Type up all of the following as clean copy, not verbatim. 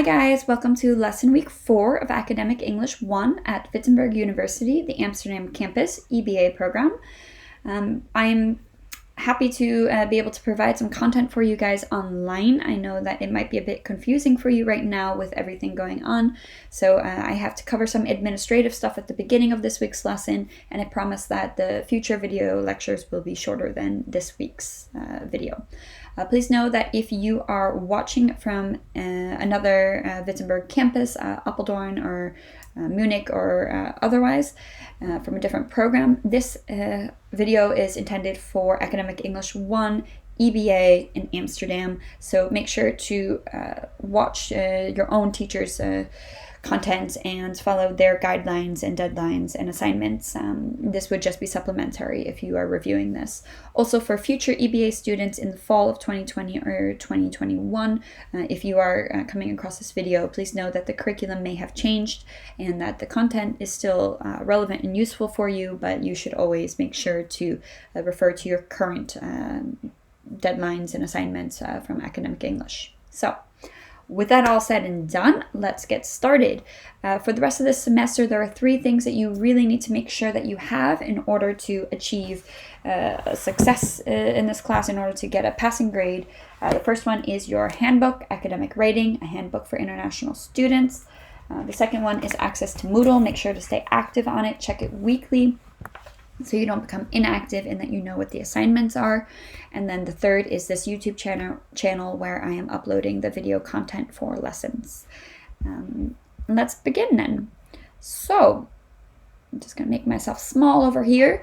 Hi guys, welcome to lesson week 4 of Academic English 1 at Wittenborg University, the Amsterdam campus EBA program. I'm happy to be able to provide some content for you guys online. I know that it might be a bit confusing for you right now with everything going on, so I have to cover some administrative stuff at the beginning of this week's lesson, and I promise that the future video lectures will be shorter than this week's video. Please know that if you are watching from another Wittenberg campus, Apeldoorn or Munich or otherwise, from a different program, this video is intended for Academic English 1 EBA in Amsterdam. So make sure to watch your own teacher's content and follow their guidelines and deadlines and assignments. This would just be supplementary if you are reviewing this. Also for future EBA students in the fall of 2020 or 2021, if you are coming across this video, please know that the curriculum may have changed and that the content is still relevant and useful for you, but you should always make sure to refer to your current deadlines and assignments from Academic English. So, with that all said and done, let's get started. For the rest of this semester, there are 3 things that you really need to make sure that you have in order to achieve success in this class, in order to get a passing grade. The first one is your handbook, Academic Rating, a handbook for international students. The second one is access to Moodle. Make sure to stay active on it, check it weekly, so you don't become inactive and that you know what the assignments are. And then the third is this YouTube channel where I am uploading the video content for lessons. Let's begin then. So I'm just going to make myself small over here.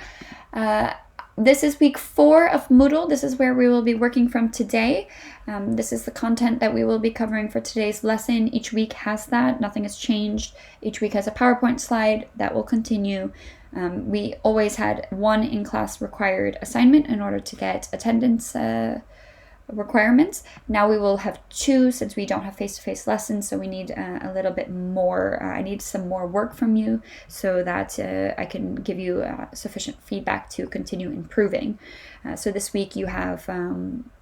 This is week 4 of Moodle. This is where we will be working from today. This is the content that we will be covering for today's lesson. Each week has that. Nothing has changed. Each week has a PowerPoint slide that will continue. We always had 1 in-class required assignment in order to get attendance requirements. Now we will have 2 since we don't have face-to-face lessons, so we need a little bit more. I need some more work from you so that I can give you sufficient feedback to continue improving. So this week you have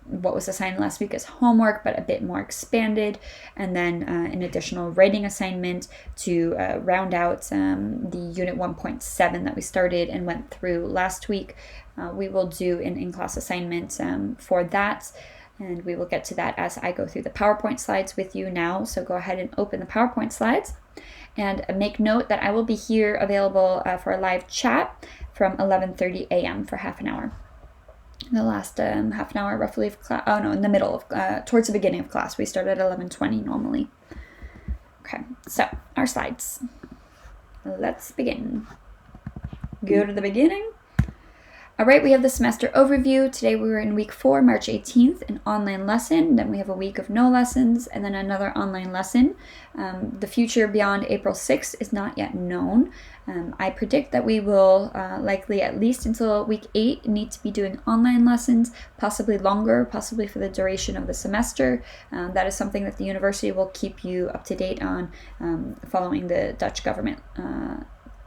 what was assigned last week as homework, but a bit more expanded, and then an additional writing assignment to round out the Unit 1.7 that we started and went through last week. We will do an in-class assignment for that, and we will get to that as I go through the PowerPoint slides with you now. So go ahead and open the PowerPoint slides, and make note that I will be here available for a live chat from 11:30 a.m. for half an hour. The last half an hour roughly of class, in the middle of, towards the beginning of class. We start at 11:20 normally. Okay, so our slides. Let's begin. Go to the beginning. All right, we have the semester overview. Today we were in week 4, March 18th, an online lesson. Then we have a week of no lessons and then another online lesson. The future beyond April 6th is not yet known. I predict that we will likely, at least until week 8, need to be doing online lessons, possibly longer, possibly for the duration of the semester. That is something that the university will keep you up to date on, following the Dutch government,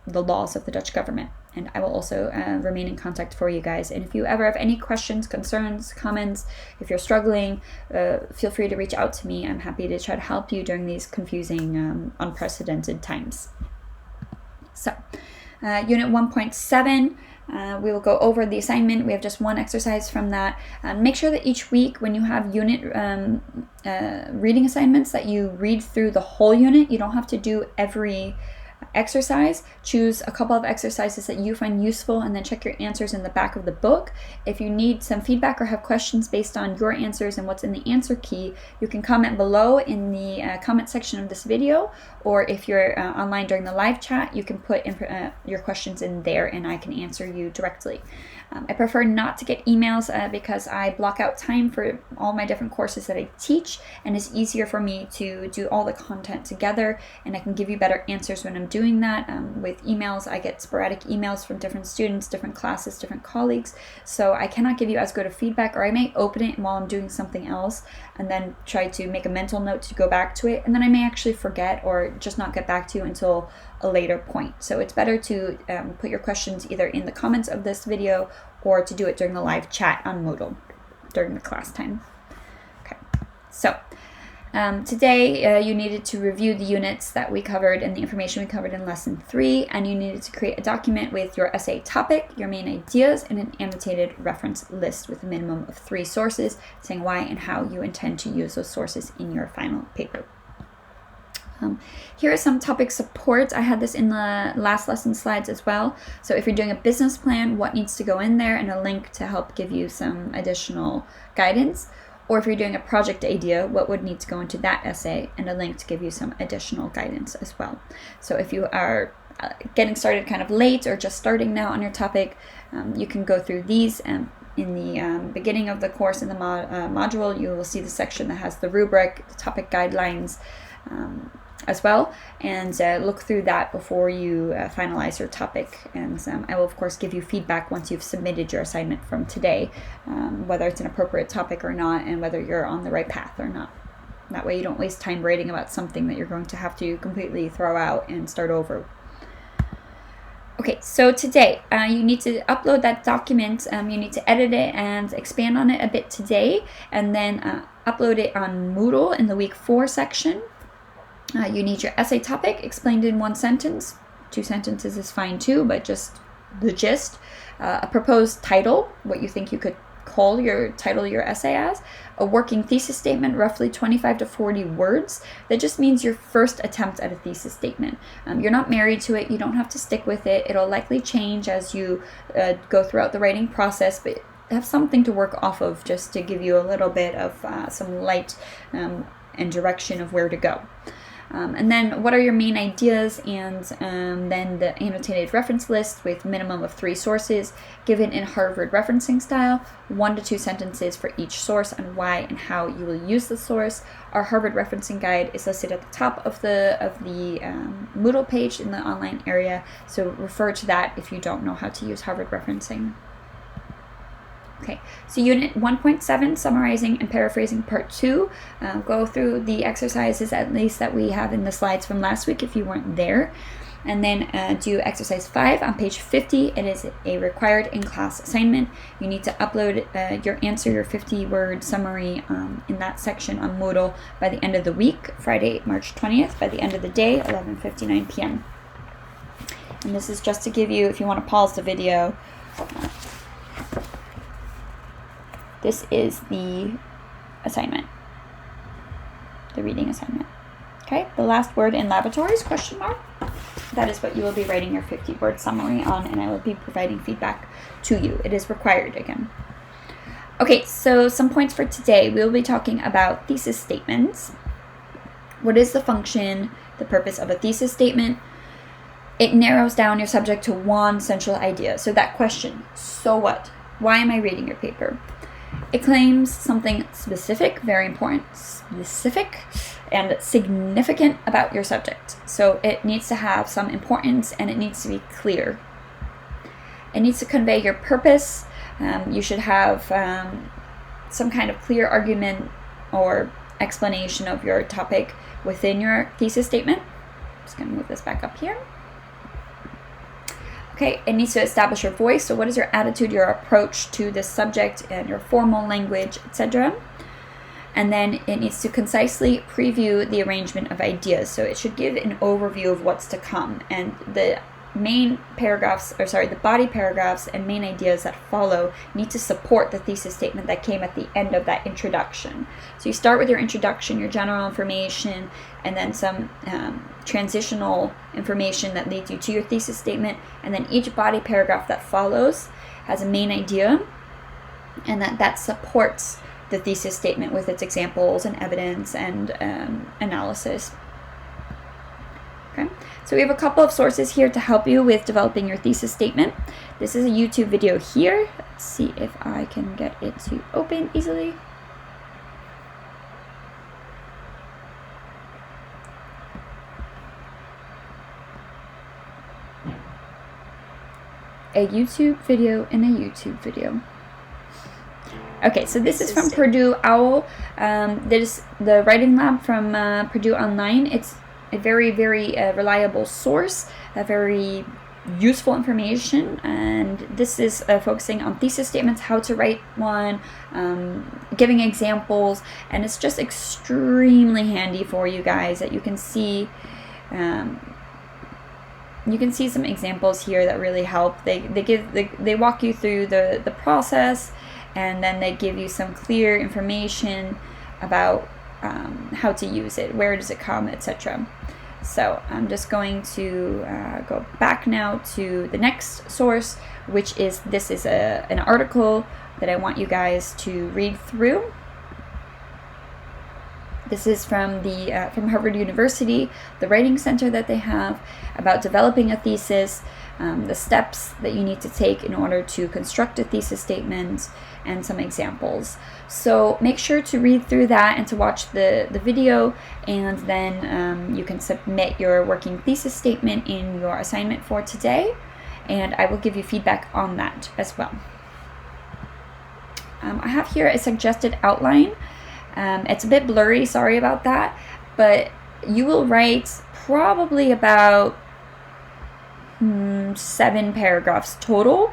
the laws of the Dutch government. And I will also remain in contact for you guys. And if you ever have any questions, concerns, comments, if you're struggling, feel free to reach out to me. I'm happy to try to help you during these confusing, unprecedented times. So, Unit 1.7, we will go over the assignment. We have just 1 exercise from that. Make sure that each week when you have unit reading assignments that you read through the whole unit. You don't have to do every exercise. Choose a couple of exercises that you find useful and then check your answers in the back of the book. If you need some feedback or have questions based on your answers and what's in the answer key, you can comment below in the comment section of this video, or if you're online during the live chat, you can put your questions in there and I can answer you directly. I prefer not to get emails because I block out time for all my different courses that I teach, and it's easier for me to do all the content together, and I can give you better answers when I'm doing that. With emails, I get sporadic emails from different students, different classes, different colleagues, so I cannot give you as good of feedback, or I may open it while I'm doing something else and then try to make a mental note to go back to it, and then I may actually forget or just not get back to you until a later point. So it's better to put your questions either in the comments of this video or to do it during the live chat on Moodle during the class time. Okay, so Today, you needed to review the units that we covered and the information we covered in lesson 3, and you needed to create a document with your essay topic, your main ideas, and an annotated reference list with a minimum of 3 sources, saying why and how you intend to use those sources in your final paper. Here are some topic support. I had this in the last lesson slides as well. So if you're doing a business plan, what needs to go in there, and a link to help give you some additional guidance. Or if you're doing a project idea, what would need to go into that essay, and a link to give you some additional guidance as well. So if you are getting started kind of late or just starting now on your topic, you can go through these. In the beginning of the course in the module, you will see the section that has the rubric, the topic guidelines, as well, and look through that before you finalize your topic. And I will of course give you feedback once you've submitted your assignment from today, whether it's an appropriate topic or not, and whether you're on the right path or not. That way you don't waste time writing about something that you're going to have to completely throw out and start over. Okay, so today you need to upload that document. You need to edit it and expand on it a bit today, and then upload it on Moodle in the week 4 section. You need your essay topic explained in 1 sentence. 2 sentences is fine too, but just the gist. A proposed title, what you think you could call your title your essay as. A working thesis statement, roughly 25 to 40 words. That just means your first attempt at a thesis statement. You're not married to it. You don't have to stick with it. It'll likely change as you go throughout the writing process, but have something to work off of just to give you a little bit of some light and direction of where to go. And then what are your main ideas, and then the annotated reference list with minimum of 3 sources given in Harvard referencing style, 1 to 2 sentences for each source on why and how you will use the source. Our Harvard referencing guide is listed at the top of the Moodle page in the online area, so refer to that if you don't know how to use Harvard referencing. Okay, so unit 1.7, summarizing and paraphrasing part 2. Go through the exercises at least that we have in the slides from last week if you weren't there. And then do exercise 5 on page 50. It is a required in-class assignment. You need to upload your answer, your 50-word summary in that section on Moodle by the end of the week, Friday, March 20th, by the end of the day, 11:59 p.m. And this is just to give you, if you want to pause the video, this is the assignment, the reading assignment. Okay, the last word in laboratories, question mark. That is what you will be writing your 50-word summary on, and I will be providing feedback to you. It is required again. Okay, so some points for today. We will be talking about thesis statements. What is the function, the purpose of a thesis statement? It narrows down your subject to one central idea. So that question, so what? Why am I reading your paper? It claims something specific, very important, specific, and significant about your subject. So it needs to have some importance, and it needs to be clear. It needs to convey your purpose. You should have some kind of clear argument or explanation of your topic within your thesis statement. I'm just going to move this back up here. Okay, it needs to establish your voice. So what is your attitude, your approach to this subject, and your formal language, etc. And then it needs to concisely preview the arrangement of ideas. So it should give an overview of what's to come. And the main paragraphs, the body paragraphs and main ideas that follow need to support the thesis statement that came at the end of that introduction. So you start with your introduction, your general information, and then some transitional information that leads you to your thesis statement, and then each body paragraph that follows has a main idea, and that supports the thesis statement with its examples and evidence and analysis. Okay. So we have a couple of sources here to help you with developing your thesis statement. This is a YouTube video here. Let's see if I can get it to open easily. A YouTube video in a YouTube video. Okay, so this is from Purdue OWL. There's the writing lab from Purdue Online. It's a very, very reliable source, a very useful information, and this is focusing on thesis statements, how to write one, giving examples, and it's just extremely handy for you guys that you can see. You can see some examples here that really help. They walk you through the process, and then they give you some clear information about how to use it, where does it come, etc. So I'm just going to go back now to the next source, which is an article that I want you guys to read through. This is from from Harvard University, the writing center that they have, about developing a thesis, the steps that you need to take in order to construct a thesis statement, and some examples. So make sure to read through that and to watch the video, and then you can submit your working thesis statement in your assignment for today, and I will give you feedback on that as well. I have here a suggested outline. It's a bit blurry, sorry about that, but you will write probably about 7 paragraphs total.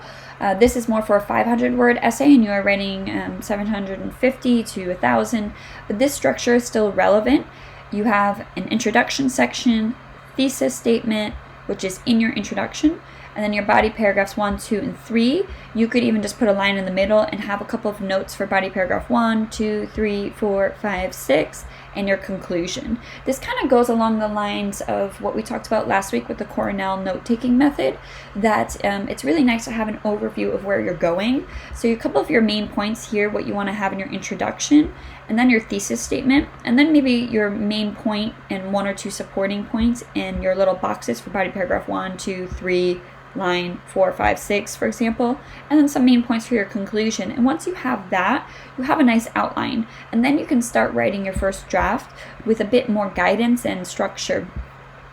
This is more for a 500-word essay, and you are writing 750 to 1,000, but this structure is still relevant. You have an introduction section, thesis statement, which is in your introduction, and then your body paragraphs 1, 2, and 3. You could even just put a line in the middle and have a couple of notes for body paragraph 1, 2, 3, 4, 5, 6, and your conclusion. This kind of goes along the lines of what we talked about last week with the Cornell note-taking method, that it's really nice to have an overview of where you're going. So a couple of your main points here, what you want to have in your introduction, and then your thesis statement, and then maybe your main point and 1 or 2 supporting points in your little boxes for body paragraph 1, 2, 3, line 4, 5, 6, for example, and then some main points for your conclusion. And once you have that, you have a nice outline, and then you can start writing your first draft with a bit more guidance and structure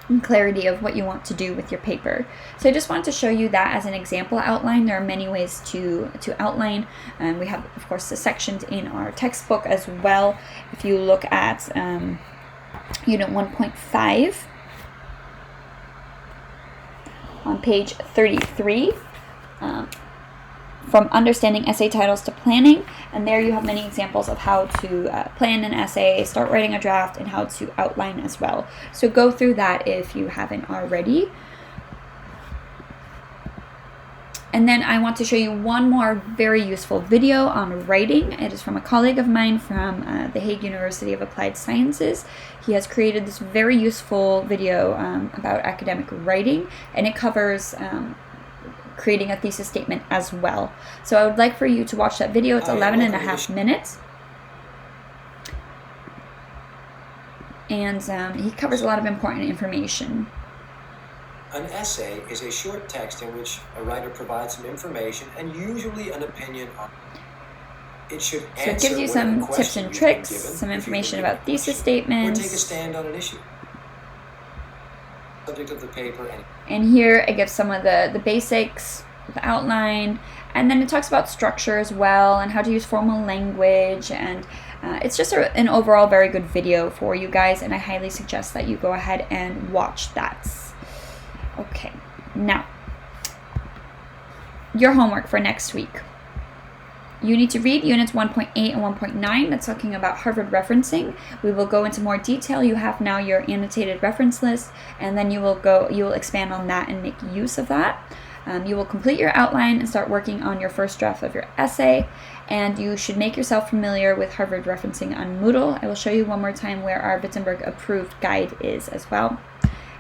and clarity of what you want to do with your paper. So I just wanted to show you that as an example outline. There are many ways to outline, and we have, of course, the sections in our textbook as well. If you look at Unit 1.5, on page 33, from understanding essay titles to planning, and there you have many examples of how to plan an essay, start writing a draft, and how to outline as well. So go through that if you haven't already. And then I want to show you one more very useful video on writing. It is from a colleague of mine from the Hague University of Applied Sciences. He has created this very useful video about academic writing, and it covers creating a thesis statement as well. So I would like for you to watch that video. It's 11.5 minutes. And he covers a lot of important information. An essay is a short text in which a writer provides some information and usually an opinion on it. Should answer. So it gives you some tips and tricks, some information about thesis statements. Or take a stand on an issue. Subject of the paper. And here it gives some of the basics, the outline, and then it talks about structure as well and how to use formal language, and it's just an overall very good video for you guys, and I highly suggest that you go ahead and watch that. Okay, now, your homework for next week. You need to read Units 1.8 and 1.9. That's talking about Harvard referencing. We will go into more detail. You have now your annotated reference list, and then you will expand on that and make use of that. You will complete your outline and start working on your first draft of your essay, and you should make yourself familiar with Harvard referencing on Moodle. I will show you one more time where our Wittenborg approved guide is as well.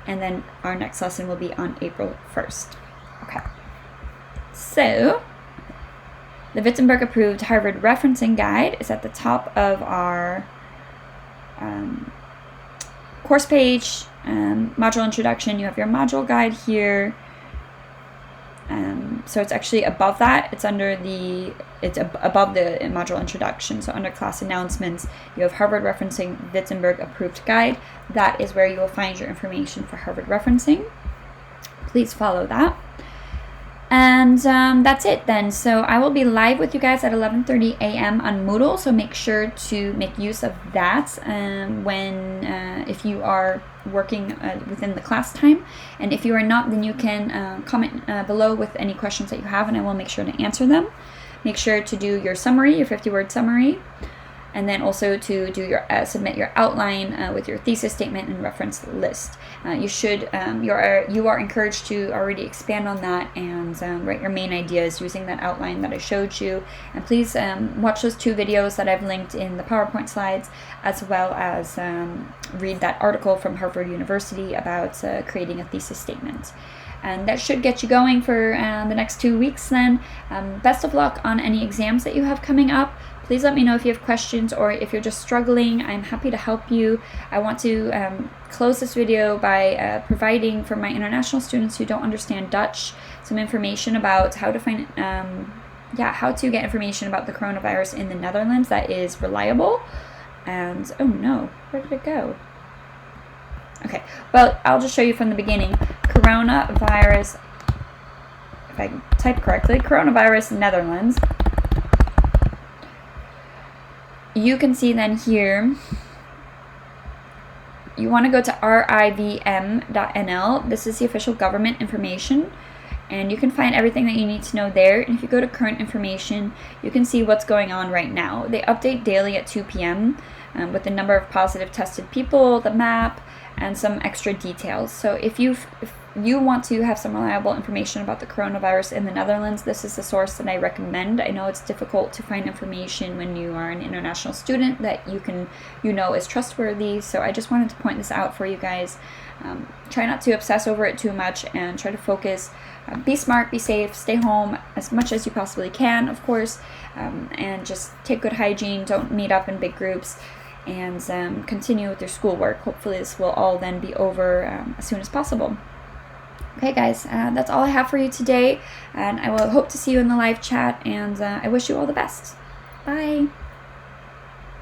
And then our next lesson will be on April 1st. Okay. So, the Wittenborg approved Harvard referencing guide is at the top of our course page. Module introduction, you have your module guide here. So it's actually above that. It's above the module introduction. So under class announcements, you have Harvard referencing Wittenborg approved guide. That is where you will find your information for Harvard referencing. Please follow that. And that's it then. So I will be live with you guys at 11:30 a.m. on Moodle. So make sure to make use of that if you are working within the class time. And if you are not, then you can comment below with any questions that you have, and I will make sure to answer them. Make sure to do your summary, your 50-word summary. And then also to do your submit your outline with your thesis statement and reference list. You are encouraged to already expand on that and write your main ideas using that outline that I showed you. And please watch those 2 videos that I've linked in the PowerPoint slides, as well as read that article from Harvard University about creating a thesis statement. And that should get you going for the next 2 weeks then. Best of luck on any exams that you have coming up. Please let me know if you have questions or if you're just struggling. I'm happy to help you. I want to close this video by providing for my international students who don't understand Dutch some information about how to find how to get information about the coronavirus in the Netherlands that is reliable. And oh no, where did it go? Okay, well, I'll just show you from the beginning. Coronavirus, if I type correctly, coronavirus Netherlands. You can see then here, you want to go to rivm.nl. This is the official government information, and you can find everything that you need to know there. And if you go to current information, you can see what's going on right now. They update daily at 2 p.m. With the number of positive tested people, the map, and some extra details. So if you want to have some reliable information about the coronavirus in the Netherlands, this is the source that I recommend. I know it's difficult to find information when you are an international student that you know is trustworthy, so I just wanted to point this out for you guys. Try not to obsess over it too much and try to focus. Be smart, be safe, stay home as much as you possibly can, of course, and just take good hygiene, don't meet up in big groups, and continue with your schoolwork. Hopefully this will all then be over as soon as possible. Okay guys, that's all I have for you today, and I will hope to see you in the live chat, and I wish you all the best. Bye!